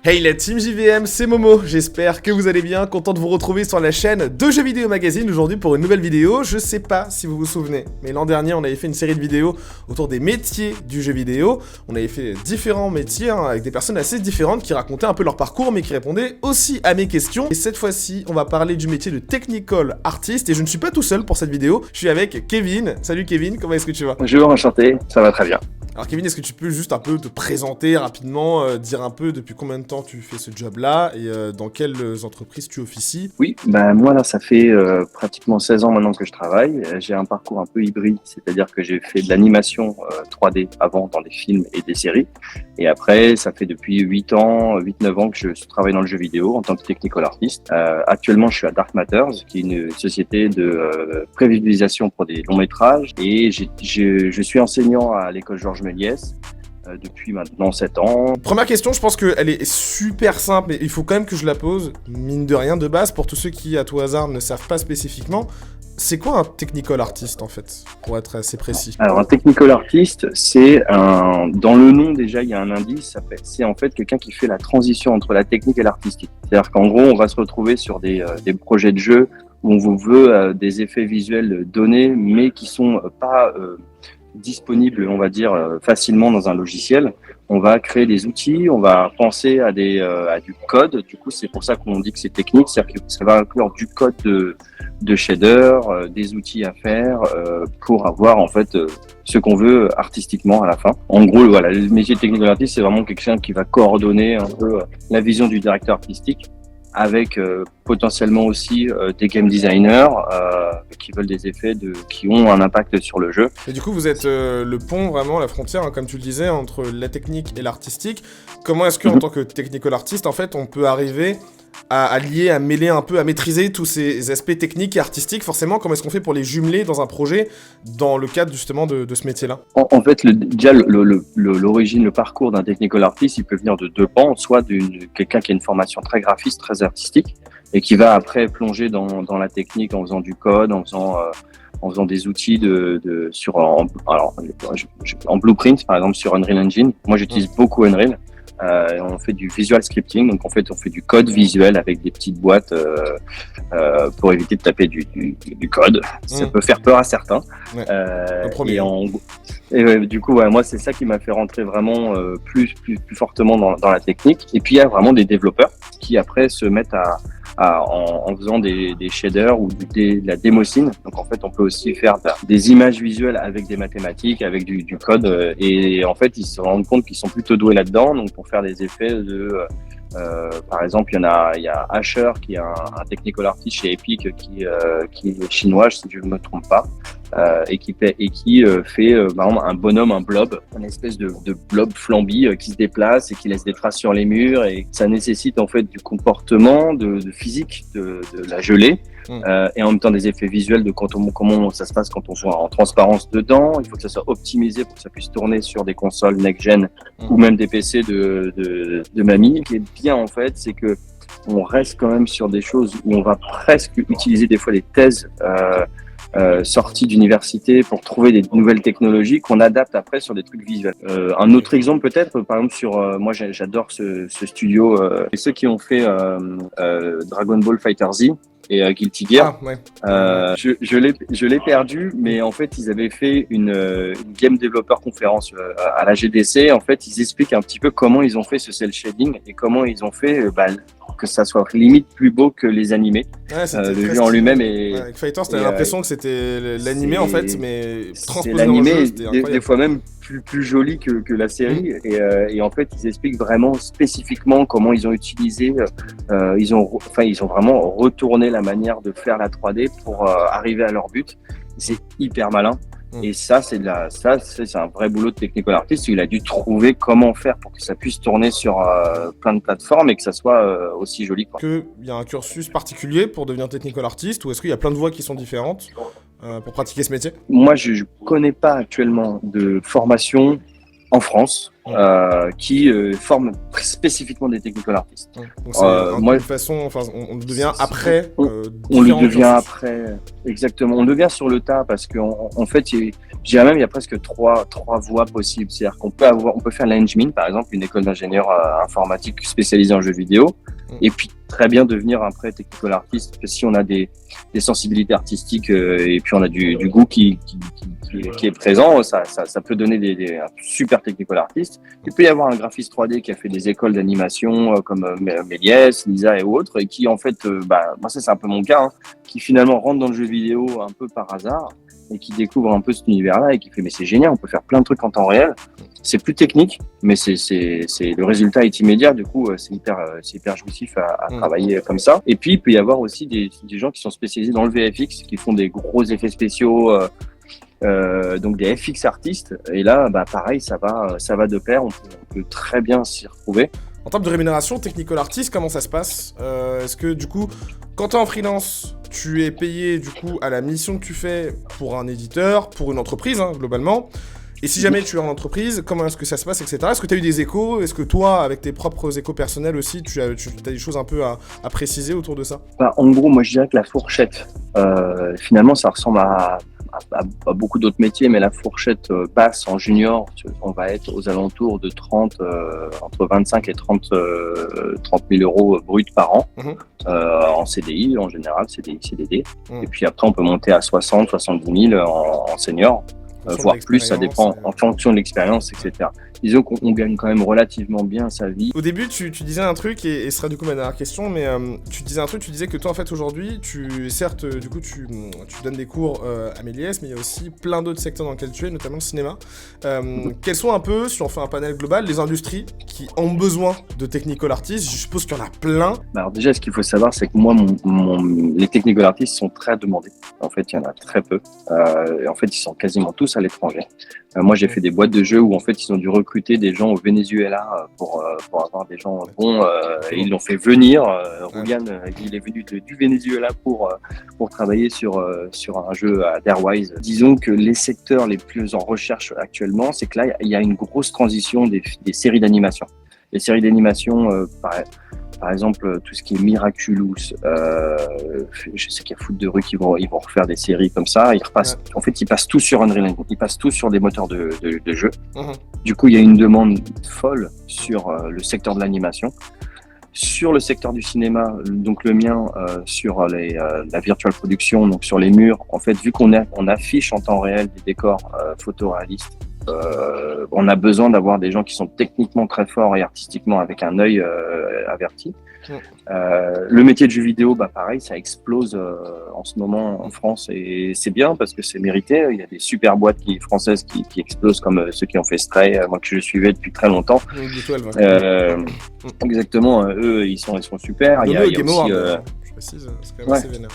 Hey la team JVM, c'est Momo, j'espère que vous allez bien, content de vous retrouver sur la chaîne de Jeux Vidéo Magazine aujourd'hui pour une nouvelle vidéo. Je sais pas si vous vous souvenez, mais l'an dernier on avait fait une série de vidéos autour des métiers du jeu vidéo. On avait fait différents métiers avec des personnes assez différentes qui racontaient un peu leur parcours mais qui répondaient aussi à mes questions. Et cette fois-ci, on va parler du métier de technical artist et je ne suis pas tout seul pour cette vidéo, je suis avec Kevin. Salut Kevin, comment est-ce que tu vas? Bonjour, enchanté, ça va très bien. Alors Kevin, est-ce que tu peux juste un peu te présenter rapidement, dire un peu depuis combien de temps tu fais ce job-là et dans quelles entreprises tu officies? Oui, moi là ça fait pratiquement 16 ans maintenant que je travaille. J'ai un parcours un peu hybride, c'est-à-dire que j'ai fait de l'animation 3D avant dans des films et des séries. Et après, ça fait depuis 8 ans, 8-9 ans que je travaille dans le jeu vidéo en tant que technical artist. Actuellement, je suis à Dark Matters, qui est une société de prévisualisation pour des longs métrages. Et je suis enseignant à l'école Georges Méliès depuis maintenant 7 ans. Première question, je pense qu'elle est super simple, mais il faut quand même que je la pose, mine de rien de base, pour tous ceux qui, à tout hasard, ne savent pas spécifiquement. C'est quoi un technical artist, en fait, pour être assez précis? Alors, un technical artist, c'est dans le nom déjà, il y a un indice, c'est en fait quelqu'un qui fait la transition entre la technique et l'artistique. C'est-à-dire qu'en gros, on va se retrouver sur des projets de jeu où on vous veut des effets visuels donnés, mais qui sont pas disponible, on va dire, facilement dans un logiciel. On va créer des outils, on va penser à du code. Du coup, c'est pour ça qu'on dit que c'est technique, c'est-à-dire que ça va inclure du code de shader, des outils à faire pour avoir en fait ce qu'on veut artistiquement à la fin. En gros, voilà, le métier de technical artist, c'est vraiment quelqu'un qui va coordonner un peu la vision du directeur artistique avec potentiellement aussi des game designers qui veulent des effets qui ont un impact sur le jeu. Et du coup, vous êtes le pont, vraiment, la frontière, comme tu le disais, entre la technique et l'artistique. Comment est-ce que, en tant que technical artist, en fait, on peut arriver à lier, à mêler un peu, à maîtriser tous ces aspects techniques et artistiques? Forcément, comment est-ce qu'on fait pour les jumeler dans un projet, dans le cadre justement de ce métier-là? En fait, l'origine, le parcours d'un technical artist, il peut venir de deux pans, soit quelqu'un qui a une formation très graphiste, très artistique, et qui va après plonger dans la technique en faisant du code, en faisant des outils en Blueprint, par exemple sur Unreal Engine. Moi, j'utilise beaucoup Unreal. On fait du visual scripting, donc en fait on fait du code visuel avec des petites boîtes pour éviter de taper du code. Ça peut faire peur à certains. Ouais. Du coup, moi c'est ça qui m'a fait rentrer vraiment plus fortement dans la technique. Et puis il y a vraiment des développeurs qui après se mettent en faisant des shaders ou de la démocine. Donc en fait, on peut aussi faire des images visuelles avec des mathématiques, avec du code. Et en fait, ils se rendent compte qu'ils sont plutôt doués là-dedans. Donc pour faire des effets par exemple, il y a Asher qui est un technical artist chez Epic qui est chinois, si je ne me trompe pas, et qui fait par exemple un bonhomme, un blob, une espèce de blob flambi qui se déplace et qui laisse des traces sur les murs, et ça nécessite en fait du comportement, de physique, de la gelée. Et en même temps des effets visuels de comment ça se passe quand on voit en transparence dedans. Il faut que ça soit optimisé pour que ça puisse tourner sur des consoles next-gen ou même des PC de mamie. Ce qui est bien en fait, c'est que on reste quand même sur des choses où on va presque utiliser des fois des thèses sorties d'université pour trouver des nouvelles technologies qu'on adapte après sur des trucs visuels. Un autre exemple peut-être, par exemple moi j'adore ce studio, et ceux qui ont fait Dragon Ball FighterZ et Guilty Gear. Ah, ouais. Je l'ai perdu, mais en fait ils avaient fait une game developer conférence à la GDC. En fait, ils expliquent un petit peu comment ils ont fait ce cel shading et comment ils ont fait que ça soit limite plus beau que les animés. Ouais, le jeu en lui-même est. Ouais, avec Fighters, t'avais l'impression que c'était l'animé en fait, mais transposé dans le l'animé, jeu, c'était incroyable. des fois même plus joli que la série. Et en fait, ils expliquent vraiment spécifiquement comment ils ont utilisé. Ils ont vraiment retourné la manière de faire la 3D pour arriver à leur but. C'est hyper malin. Et ça, c'est un vrai boulot de technical artist. Il a dû trouver comment faire pour que ça puisse tourner sur plein de plateformes et que ça soit aussi joli. Il y a un cursus particulier pour devenir technical artist, ou est-ce qu'il y a plein de voies qui sont différentes pour pratiquer ce métier? Moi, je connais pas actuellement de formation en France qui forment spécifiquement des technical artists. Donc c'est une façon, enfin, on le devient après. On le devient après, exactement. On le devient sur le tas parce qu'en fait, je dirais même il y a presque trois voies possibles. C'est-à-dire qu'on peut faire l'Engmin, par exemple, une école d'ingénieur informatique spécialisée en jeux vidéo, et puis très bien devenir après technical artist si on a des sensibilités artistiques et puis on a du goût qui est présent, ça peut donner un super technical artist. Il peut y avoir un graphiste 3D qui a fait des écoles d'animation comme Méliès, Lisa et autres, et qui en fait, moi ça c'est un peu mon cas, qui finalement rentre dans le jeu vidéo un peu par hasard et qui découvre un peu cet univers-là et qui fait mais c'est génial, on peut faire plein de trucs en temps réel. C'est plus technique, mais le résultat est immédiat. Du coup, c'est hyper jouissif à travailler comme ça. Et puis, il peut y avoir aussi des gens qui sont spécialisés dans le VFX, qui font des gros effets spéciaux, donc des FX artistes. Et là, pareil, ça va de pair. On peut très bien s'y retrouver. En termes de rémunération, technical artist, comment ça se passe ? Est-ce que du coup, quand tu es en freelance, tu es payé du coup à la mission que tu fais pour un éditeur, pour une entreprise globalement ? Et si jamais tu es en entreprise, comment est-ce que ça se passe, etc. Est-ce que tu as eu des échos ? Est-ce que toi, avec tes propres échos personnels aussi, tu as des choses un peu à préciser autour de ça ? En gros, moi je dirais que la fourchette, finalement ça ressemble à beaucoup d'autres métiers, mais la fourchette basse en junior, on va être aux alentours de entre 25 et 30 000 euros bruts par an, en CDI en général, CDI, CDD. Et puis après on peut monter à 60, 70 000 en senior. Voire plus, ça dépend en fonction de l'expérience, etc. Disons qu'on gagne quand même relativement bien sa vie. Au début, tu disais un truc, et ce sera du coup ma dernière question, mais tu disais que toi en fait aujourd'hui, certes, du coup tu donnes des cours à Méliès, mais il y a aussi plein d'autres secteurs dans lesquels tu es, notamment le cinéma. Quels sont un peu, si on fait un panel global, les industries qui ont besoin de technical artists ? Je suppose qu'il y en a plein. Alors déjà, ce qu'il faut savoir, c'est que moi, les technical artists sont très demandés. En fait, il y en a très peu. En fait, ils sont quasiment tous à l'étranger. Moi, j'ai fait des boîtes de jeux où en fait, ils ont dû recruter des gens au Venezuela pour avoir des gens bons. Et ils l'ont fait venir. Rugan, il est venu du Venezuela pour travailler sur un jeu à Darewise. Disons que les secteurs les plus en recherche actuellement, c'est que là, il y a une grosse transition des séries d'animation. Les séries d'animation, par exemple, tout ce qui est Miraculous, je sais qu'il y a Foot de rue qui vont refaire des séries comme ça. En fait, ils passent tous sur Unreal Engine, ils passent tous sur des moteurs de jeu. Du coup, il y a une demande folle sur le secteur de l'animation. Sur le secteur du cinéma, donc le mien, sur la virtual production, donc sur les murs, en fait, vu qu'on affiche en temps réel des décors photoréalistes, on a besoin d'avoir des gens qui sont techniquement très forts et artistiquement avec un œil averti. Le métier de jeu vidéo, pareil, ça explose en ce moment en France et c'est bien parce que c'est mérité. Il y a des super boîtes françaises qui explosent comme ceux qui ont fait Stray, moi que je suivais depuis très longtemps. Exactement, eux ils sont super. Il y a aussi, je précise, c'est quand même assez vénère.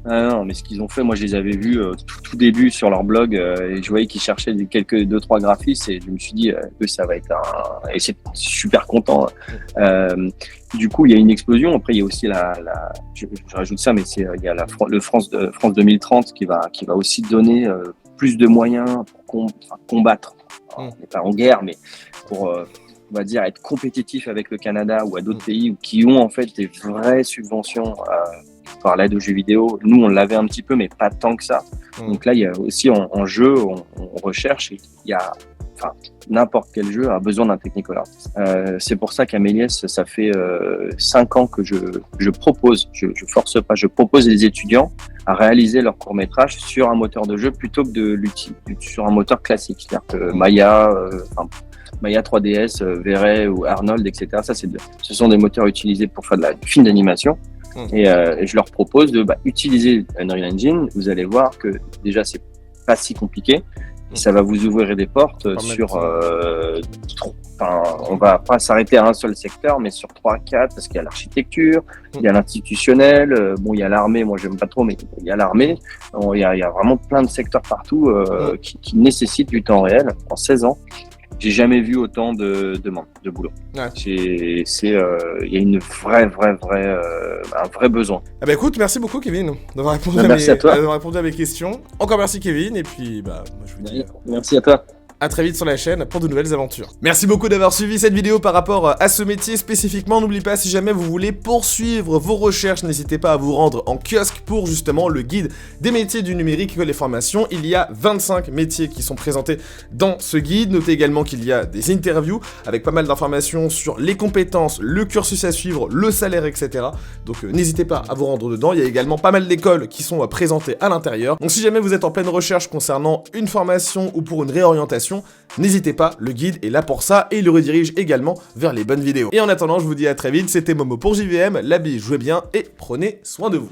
Non, mais ce qu'ils ont fait, moi je les avais vus tout début sur leur blog et je voyais qu'ils cherchaient 2-3 graphistes et je me suis dit eux ça va être et c'est super content. Du coup il y a une explosion. Après il y a aussi je rajoute ça, mais il y a le France 2030 qui va aussi donner plus de moyens pour combattre. On n'est pas en guerre, mais pour on va dire être compétitif avec le Canada ou à d'autres pays qui ont en fait des vraies subventions par l'aide aux jeux vidéo. Nous, on l'avait un petit peu, mais pas tant que ça. Donc là, il y a aussi en jeu, on recherche, et il y a, n'importe quel jeu a besoin d'un technical artist. C'est pour ça qu'à Méliès, ça fait 5 ans que je propose, je force pas, je propose les étudiants à réaliser leur court-métrage sur un moteur de jeu plutôt que sur un moteur classique. C'est-à-dire que Maya 3ds, Verret ou Arnold, etc. Ce sont des moteurs utilisés pour faire du film d'animation. Et je leur propose de utiliser Unreal Engine. Vous allez voir que déjà c'est pas si compliqué et ça va vous ouvrir des portes sur on va pas s'arrêter à un seul secteur mais sur 3-4 parce qu'il y a l'architecture, il y a l'institutionnel, il y a l'armée, moi j'aime pas trop mais il y a l'armée, il y a vraiment plein de secteurs partout qui nécessitent du temps réel. En 16 ans j'ai jamais vu autant de demandes, de boulot. Il y a un vrai besoin. Écoute, merci beaucoup Kevin d'avoir répondu, à mes questions. Encore merci Kevin, et puis moi je vous dis... Merci à toi. à très vite sur la chaîne pour de nouvelles aventures. Merci beaucoup d'avoir suivi cette vidéo par rapport à ce métier spécifiquement. N'oubliez pas, si jamais vous voulez poursuivre vos recherches, n'hésitez pas à vous rendre en kiosque pour justement le guide des métiers du numérique et les formations. Il y a 25 métiers qui sont présentés dans ce guide. Notez également qu'il y a des interviews avec pas mal d'informations sur les compétences, le cursus à suivre, le salaire, etc. Donc n'hésitez pas à vous rendre dedans. Il y a également pas mal d'écoles qui sont présentées à l'intérieur. Donc si jamais vous êtes en pleine recherche concernant une formation ou pour une réorientation, n'hésitez pas, le guide est là pour ça et il le redirige également vers les bonnes vidéos. Et en attendant, je vous dis à très vite, c'était Momo pour JVM, la bise, jouez bien et prenez soin de vous.